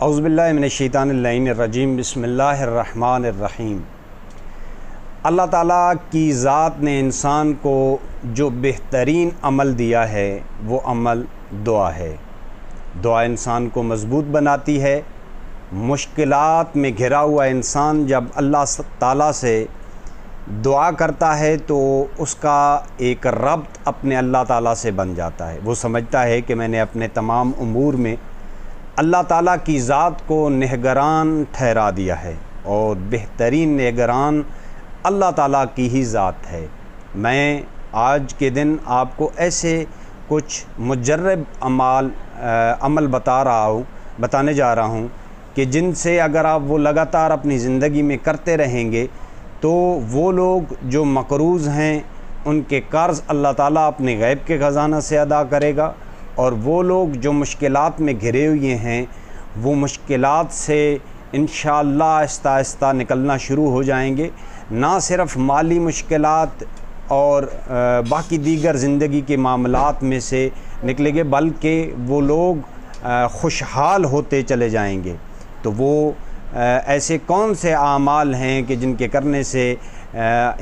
औज़ुबिल्लाहि मिनश्शैतानिर्रजीम बिस्मिल्लाहिर्रहमानिर्रहीम। अल्लाह ताला की ज़ात ने इंसान को जो बेहतरीन अमल दिया है वो अमल दुआ है। दुआ इंसान को मज़बूत बनाती है। मुश्किलात में घिरा हुआ इंसान जब अल्लाह ताला से दुआ करता है तो उसका एक रब्त अपने अल्लाह ताला से बन जाता है। वो समझता है कि मैंने अपने तमाम उमूर में अल्लाह ताला की ज़ात को निगरान ठहरा दिया है और बेहतरीन निगरान अल्लाह ताला की ही ज़ात है। मैं आज के दिन आपको ऐसे कुछ मुजर्रब अमल बताने जा रहा हूँ कि जिनसे अगर आप वो लगातार अपनी ज़िंदगी में करते रहेंगे तो वो लोग जो मकरूज़ हैं उनके कर्ज़ अल्लाह ताला अपने गैब के ख़ज़ाना से अदा करेगा और वो लोग जो मुश्किलात में घिरे हुए हैं वो मुश्किलात से इंशाअल्लाह आहिस्ता आहिस्ता निकलना शुरू हो जाएंगे। ना सिर्फ़ माली मुश्किलात और बाकी दीगर ज़िंदगी के मामलात में से निकलेंगे बल्कि वो लोग खुशहाल होते चले जाएंगे। तो वो ऐसे कौन से आमाल हैं कि जिनके करने से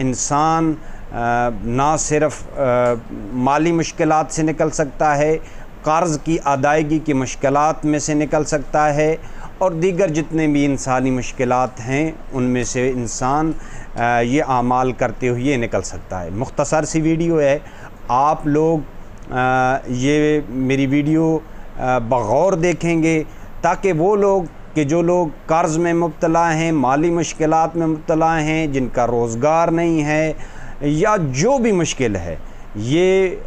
इंसान ना सिर्फ़ माली मुश्किलात से निकल सकता है, कर्ज़ की अदायगी की मुश्किलात में से निकल सकता है और दीगर जितने भी इंसानी मुश्किलात हैं उनमें से इंसान ये आमाल करते हुए निकल सकता है। मुख्तसर सी वीडियो है, आप लोग ये मेरी वीडियो बग़ौर देखेंगे ताकि वो लोग कि जो लोग कर्ज़ में मुब्तला हैं, माली मुश्किलात में मुब्तला हैं, जिनका रोज़गार नहीं है या जो भी मुश्किल है, ये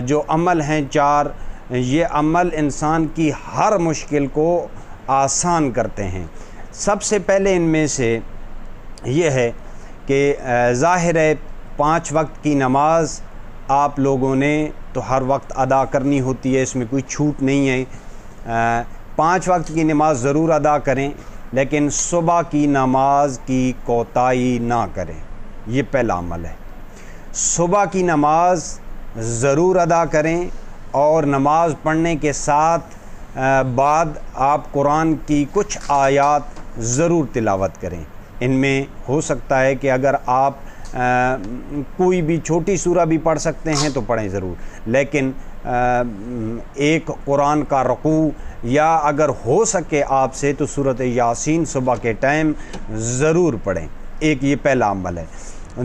जो अमल हैं चार, ये अमल इंसान की हर मुश्किल को आसान करते हैं। सबसे पहले इनमें से ये है कि ज़ाहिर है 5 वक्त की नमाज आप लोगों ने तो हर वक्त अदा करनी होती है, इसमें कोई छूट नहीं है। 5 वक्त की नमाज ज़रूर अदा करें, लेकिन सुबह की नमाज की कोताही ना करें। ये पहला अमल है। सुबह की नमाज ज़रूर अदा करें और नमाज पढ़ने के साथ बाद आप कुरान की कुछ आयात ज़रूर तिलावत करें। इनमें हो सकता है कि अगर आप कोई भी छोटी सूरा भी पढ़ सकते हैं तो पढ़ें ज़रूर, लेकिन एक कुरान का रुकू या अगर हो सके आपसे तो सूरत यासीन सुबह के टाइम ज़रूर पढ़ें। एक ये पहला अमल है।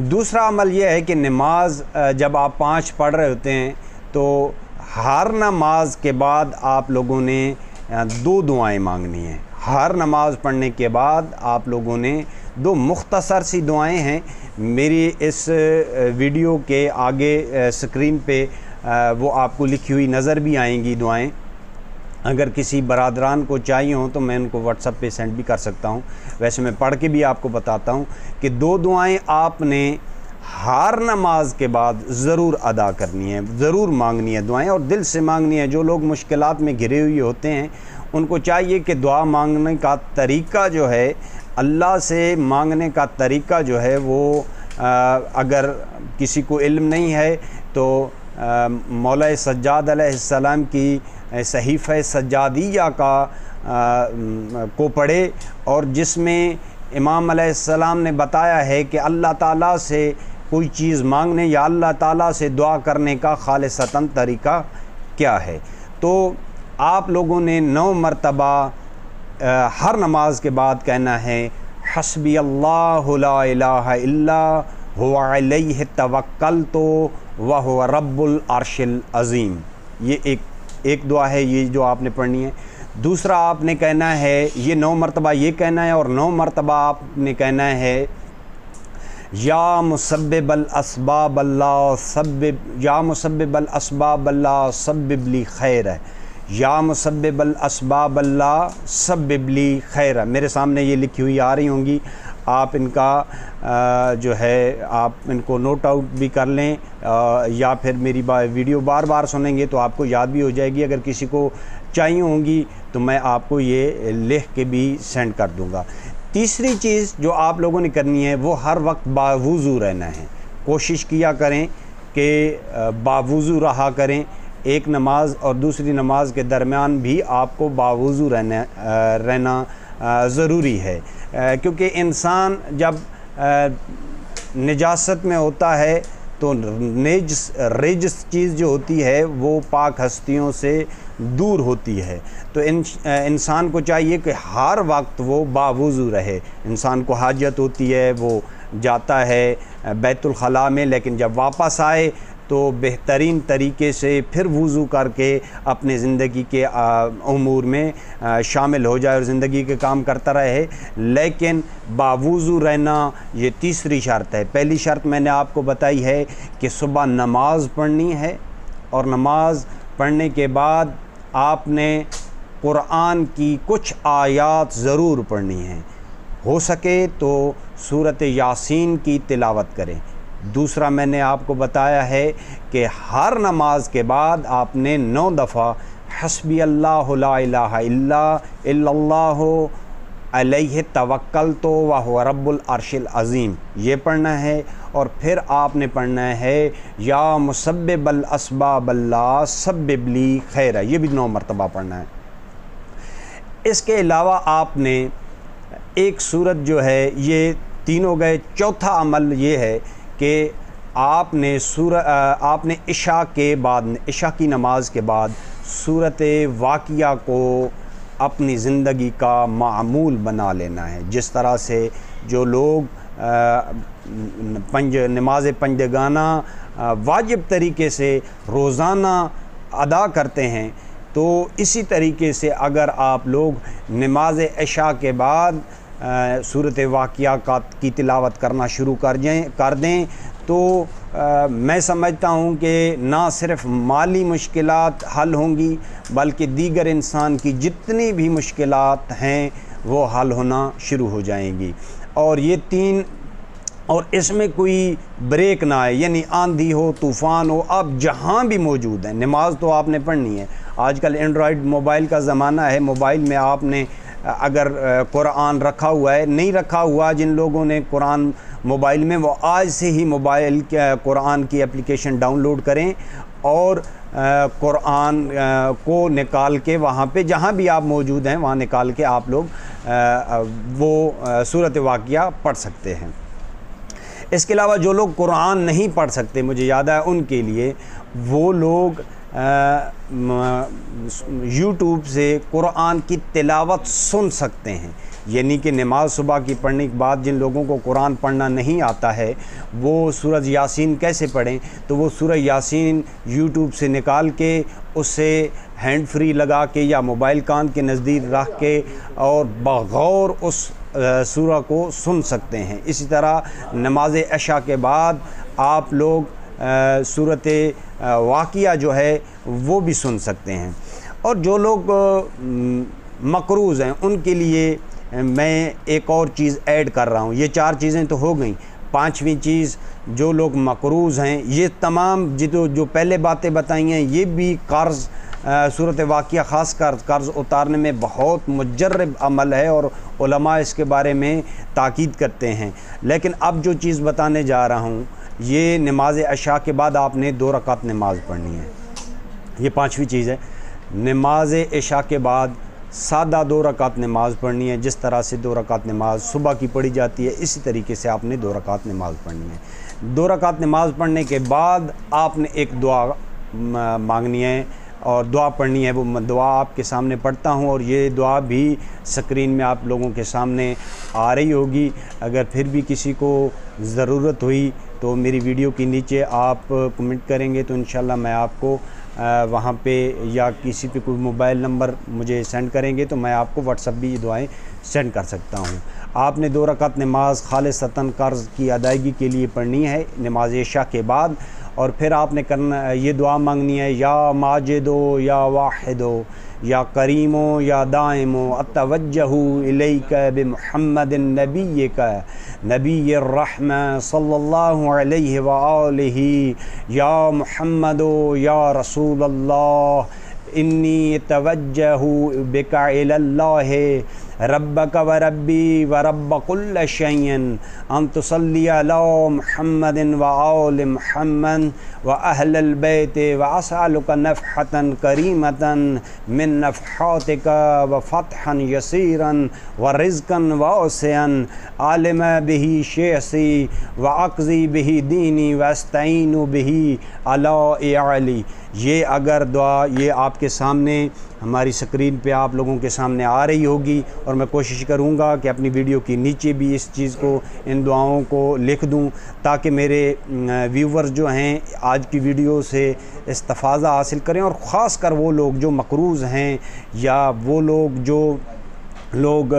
दूसरा अमल यह है कि नमाज जब आप 5 पढ़ रहे होते हैं तो हर नमाज के बाद आप लोगों ने 2 दुआएं मांगनी हैं। हर नमाज पढ़ने के बाद आप लोगों ने 2 मुख्तसर सी दुआएं हैं, मेरी इस वीडियो के आगे स्क्रीन पे वो आपको लिखी हुई नज़र भी आएंगी दुआएं। अगर किसी बरादरान को चाहिए हो तो मैं उनको व्हाट्सएप पे सेंड भी कर सकता हूँ। वैसे मैं पढ़ के भी आपको बताता हूँ कि 2 दुआएं आपने हर नमाज के बाद ज़रूर अदा करनी है, ज़रूर मांगनी है दुआएं और दिल से मांगनी है। जो लोग मुश्किलात में घिरे हुए होते हैं उनको चाहिए कि दुआ मांगने का तरीक़ा जो है, अल्लाह से मांगने का तरीक़ा जो है वो अगर किसी को इल्म नहीं है तो मौला सज्जाद अलैहिस्सलाम की सहीफ़ा सज्जादिया को पढ़े और जिसमें इमाम अलैहिस्सलाम ने बताया है कि अल्लाह ताला से कोई चीज़ मांगने या अल्लाह ताला से दुआ करने का खालिसतन तरीक़ा क्या है। तो आप लोगों ने 9 मरतबा हर नमाज के बाद कहना है हस्बी अल्लाहु ला इलाहा इल्ला हुवा अलैहि तवक्कलतु व हुवा रब्बुल अर्शिल अज़ीम। ये एक दुआ है, ये जो आपने पढ़नी है। दूसरा आपने कहना है, ये 9 मरतबा ये कहना है और 9 मरतबा आपने कहना है या मुसब्बिबल अस्बाब अल्लाह सब्बिब, या मुसब्बिबल अस्बाब अल्लाह सब्बिबली खैर है, या मुसब्बिबल अस्बाब अल्लाह सब्बिबली खैर है। मेरे सामने ये लिखी हुई आ रही होंगी, आप इनका जो है आप इनको नोट आउट भी कर लें या फिर मेरी वीडियो बार बार सुनेंगे तो आपको याद भी हो जाएगी। अगर किसी को चाहिए होंगी तो मैं आपको ये लिख के भी सेंड कर दूंगा। तीसरी चीज़ जो आप लोगों ने करनी है वो हर वक्त बावुज़ू रहना है। कोशिश किया करें कि बावुज़ू रहा करें, एक नमाज और दूसरी नमाज के दरमियान भी आपको बावुज़ू रहना ज़रूरी है, क्योंकि इंसान जब निजासत में होता है तो रेजिस चीज़ जो होती है वो पाक हस्तियों से दूर होती है। तो इंसान को चाहिए कि हर वक्त वो बावुज़ू रहे। इंसान को हाजत होती है, वो जाता है बैतुल खला में, लेकिन जब वापस आए तो बेहतरीन तरीके से फिर वुज़ू करके अपने ज़िंदगी के उमूर में शामिल हो जाए और ज़िंदगी के काम करता रहे। लेकिन बावुज़ू रहना ये तीसरी शर्त है। पहली शर्त मैंने आपको बताई है कि सुबह नमाज़ पढ़नी है, और नमाज़ पढ़ने के बाद आपने कुरान की कुछ आयात ज़रूर पढ़नी है। हो सके तो सूरत यासीन की तिलावत करें। दूसरा मैंने आपको बताया है कि हर नमाज के बाद आपने 9 दफ़ा हस्बी अल्लाहु ला इलाहा इल्लल्लाहु अलैहि तवक्कलतु व हुवा रब्बुल अर्शिल अज़ीम ये पढ़ना है। और फिर आपने पढ़ना है या मुसब्बिबल अस्बाबल्ला सब्बिबली खैरा, ये भी 9 मरतबा पढ़ना है। इसके अलावा आपने एक सूरत जो है, ये 3 हो गए। चौथा अमल ये है कि आपने इशा के बाद, इशा की नमाज के बाद सूरत वाक़िया को अपनी ज़िंदगी का मामूल बना लेना है। जिस तरह से जो लोग नमाज पंजगाना वाजिब तरीके से रोज़ाना अदा करते हैं, तो इसी तरीके से अगर आप लोग नमाज इशा के बाद सूरत वाक़िया की तिलावत करना शुरू कर दें तो मैं समझता हूँ कि ना सिर्फ़ माली मुश्किलात हल होंगी, बल्कि दीगर इंसान की जितनी भी मुश्किलात हैं वो हल होना शुरू हो जाएंगी। और ये 3, और इसमें कोई ब्रेक ना आए, यानी आंधी हो, तूफ़ान हो, आप जहाँ भी मौजूद हैं नमाज तो आपने पढ़नी है। आजकल एंड्रॉयड मोबाइल का ज़माना है। मोबाइल में आपने अगर कुरान रखा हुआ है, नहीं रखा हुआ जिन लोगों ने कुरान मोबाइल में, वो आज से ही मोबाइल कुरान की एप्लीकेशन डाउनलोड करें और कुरान को निकाल के वहाँ पे जहाँ भी आप मौजूद हैं वहाँ निकाल के आप लोग वो सूरत वाक़िया पढ़ सकते हैं। इसके अलावा जो लोग कुरान नहीं पढ़ सकते, मुझे याद है उनके लिए, वो लोग यूट्यूब से कुरान की तिलावत सुन सकते हैं। यानी कि नमाज सुबह की पढ़ने के बाद जिन लोगों को कुरान पढ़ना नहीं आता है वो सूरह यासीन कैसे पढ़ें, तो वो सूरह यासीन यूट्यूब से निकाल के उससे हैंड फ्री लगा के या मोबाइल कान के नज़दीक रख के और बग़ौर उस सूरह को सुन सकते हैं। इसी तरह नमाज इशा के बाद आप लोग सूरत वाक़िया जो है वो भी सुन सकते हैं। और जो लोग मकरूज़ हैं उनके लिए मैं एक और चीज़ ऐड कर रहा हूँ। ये 4 चीज़ें तो हो गई। 5वीं चीज़, जो लोग मकरूज़ हैं, ये तमाम जो पहले बातें बताई हैं, ये भी कर्ज़ सूरत वाक़िया ख़ास कर कर्ज़ उतारने में बहुत मुजर्रब अमल है और उलमा इसके बारे में ताकीद करते हैं। लेकिन अब जो चीज़ बताने जा रहा हूँ, ये नमाज इशा के बाद आपने 2 रकात नमाज़ पढ़नी है। ये 5वीं चीज़ है। नमाज इशा के बाद सादा 2 रकात नमाज़ पढ़नी है। जिस तरह से 2 रकात नमाज सुबह की पढ़ी जाती है, इसी तरीके से आपने 2 रकात नमाज़ पढ़नी है। 2 रकात नमाज़ पढ़ने के बाद आपने एक दुआ मांगनी है और दुआ पढ़नी है। वो दुआ आपके सामने पढ़ता हूँ और ये दुआ भी स्क्रीन में आप लोगों के सामने आ रही होगी। अगर फिर भी किसी को ज़रूरत हुई तो मेरी वीडियो के नीचे आप कमेंट करेंगे तो इंशाल्लाह मैं आपको वहाँ पे, या किसी पे कोई मोबाइल नंबर मुझे सेंड करेंगे तो मैं आपको व्हाट्सएप भी ये दुआएँ सेंड कर सकता हूँ। आपने 2 रकात नमाज खालिसतन कर्ज़ की अदायगी के लिए पढ़नी है नमाज इशा के बाद। और फिर आपने करना ये दुआ मांगनी है, या माजिदो या वाहिदो या करीमो या दाइमो अतवज्जहु इलैका बिमुहम्मदिन नबिय्यिका नबिय्यिर रहमा सल्लल्लाहु अलैहि व आलिहि या मुहम्मदो या रसूलल्लाह इन्नी तवज्जहु बिका इलल्लाह रब्बक व रब्बी व रब्ब कुल्ल शैइन अन तुसल्ली अला मुहम्मदिन व आल मुहम्मद व अहलल बैत व असअलुका नफ़हतन करीमतन मिन नफ़हातिका व फ़तहन यसीरन व रिज़्क़न वासिअन आलिम बिही शेसी व अक़ज़ी बिही दीनी व अस्तईनु बिही अला अली। ये अगर दुआ ये आपके सामने हमारी स्क्रीन पे आप लोगों के सामने आ रही होगी, और मैं कोशिश करूँगा कि अपनी वीडियो के नीचे भी इस चीज़ को, इन दुआओं को लिख दूँ, ताकि मेरे व्यूवर्स जो हैं आज की वीडियो से इस्तिफ़ादा हासिल करें, और ख़ास कर वो लोग जो मक़रूज़ हैं या वो लोग जो लोग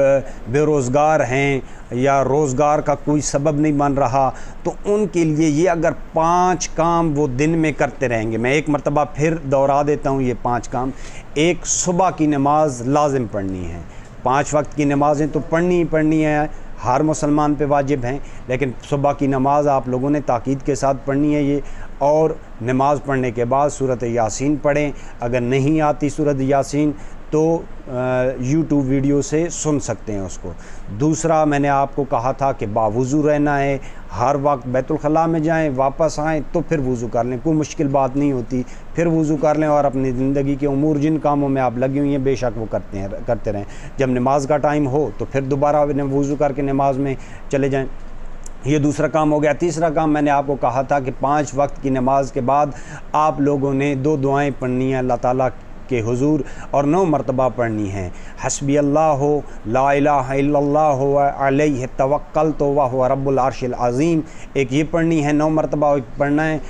बेरोज़गार हैं या रोज़गार का कोई सबब नहीं बन रहा, तो उनके लिए ये अगर 5 काम वो दिन में करते रहेंगे। मैं एक मरतबा फिर दोहरा देता हूँ ये 5 काम। एक, सुबह की नमाज लाजिम पढ़नी है। 5 वक्त की नमाज़ें तो पढ़नी ही पढ़नी है, हर मुसलमान पे वाजिब हैं, लेकिन सुबह की नमाज़ आप लोगों ने ताकीद के साथ पढ़नी है ये। और नमाज़ पढ़ने के बाद सूरत यासीन पढ़ें। अगर नहीं आती सूरत यासीन तो यूट्यूब वीडियो से सुन सकते हैं उसको। दूसरा, मैंने आपको कहा था कि बावुज़ू रहना है, हर वक्त बैतुल खला में जाएं, वापस आएँ तो फिर वुज़ू कर लें, कोई मुश्किल बात नहीं होती, फिर वुज़ू कर लें और अपनी ज़िंदगी के उमूर जिन कामों में आप लगी हुई हैं बेशक वो करते रहें। जब नमाज का टाइम हो तो फिर दोबारा वुज़ू करके नमाज में चले जाएँ। ये दूसरा काम हो गया। तीसरा काम, मैंने आपको कहा था कि 5 वक्त की नमाज के बाद आप लोगों ने 2 दुआएं पढ़नी हैं अल्लाह ताला के हुजूर, और 9 मरतबा पढ़नी है। हस्बी अल्लाह ला इलाहा इल्लल्लाह अलैहि तवक्कलतु व हुवा रब्बुल अर्शिल अज़ीम, एक ये पढ़नी है 9 मरतबा पढ़ना है।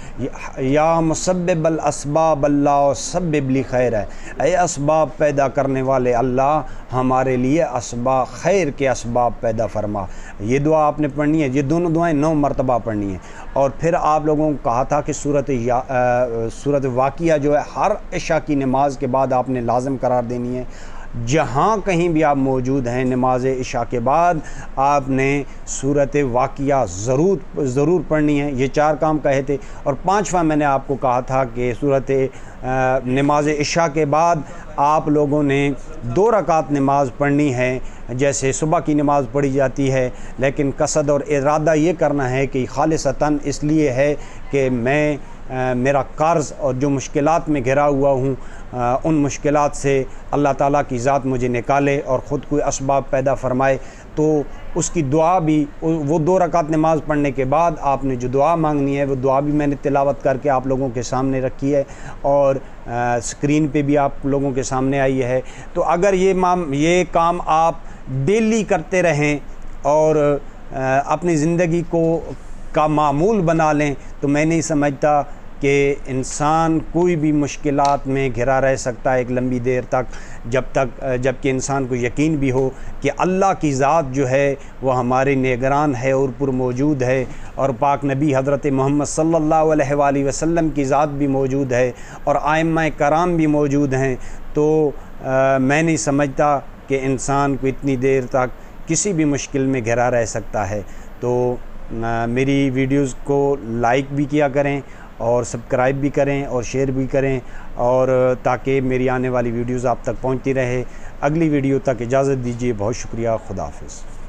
या मुसब्बिबल अस्बाब अल्लाह सब्बिब ली खैर है, ऐ असबाब पैदा करने वाले अल्लाह हमारे लिए असबाब खैर के असबाब पैदा फरमा। ये दुआ आपने पढ़नी है। ये दोनों दुआएं 9 मरतबा पढ़नी है। और फिर आप लोगों को कहा था कि सूरत वाक़िया जो है हर इशा की नमाज के बाद आपने लाज़िम करार देनी है। जहाँ कहीं भी आप मौजूद हैं नमाज इशा के बाद आपने सूरत वाक़िया ज़रूर पढ़नी है। ये 4 काम कहे थे। और 5वां मैंने आपको कहा था कि सूरत नमाज इशा के बाद आप लोगों ने 2 रकात नमाज पढ़नी है, जैसे सुबह की नमाज़ पढ़ी जाती है, लेकिन कसद और इरादा ये करना है कि खालिसतन इसलिए है कि मैं मेरा कर्ज़ और जो मुश्किलात में घिरा हुआ हूँ उन मुश्किलात से अल्लाह ताला की ज़ात मुझे निकाले और ख़ुद कोई असबाब पैदा फ़रमाए। तो उसकी दुआ भी, वो 2 रकात नमाज़ पढ़ने के बाद आपने जो दुआ मांगनी है वो दुआ भी मैंने तिलावत करके आप लोगों के सामने रखी है और स्क्रीन पे भी आप लोगों के सामने आई है। तो अगर ये काम आप डेली करते रहें और अपनी ज़िंदगी का मामूल बना लें, तो मैं नहीं समझता कि इंसान कोई भी मुश्किलात में घिरा रह सकता है एक लंबी देर तक, जबकि इंसान को यकीन भी हो कि अल्लाह की ज़ात जो है वो हमारे निगरान है और पुर मौजूद है, और पाक नबी हज़रत मोहम्मद सल्लल्लाहु अलैहि वसल्लम की ज़ात भी मौजूद है और आइम्मा कराम भी मौजूद हैं। तो मैं नहीं समझता कि इंसान को इतनी देर तक किसी भी मुश्किल में घिरा रह सकता है। तो मेरी वीडियोज़ को लाइक भी किया करें और सब्सक्राइब भी करें और शेयर भी करें, और ताकि मेरी आने वाली वीडियोज़ आप तक पहुंचती रहे। अगली वीडियो तक इजाज़त दीजिए। बहुत शुक्रिया। खुदा हाफ़िज़।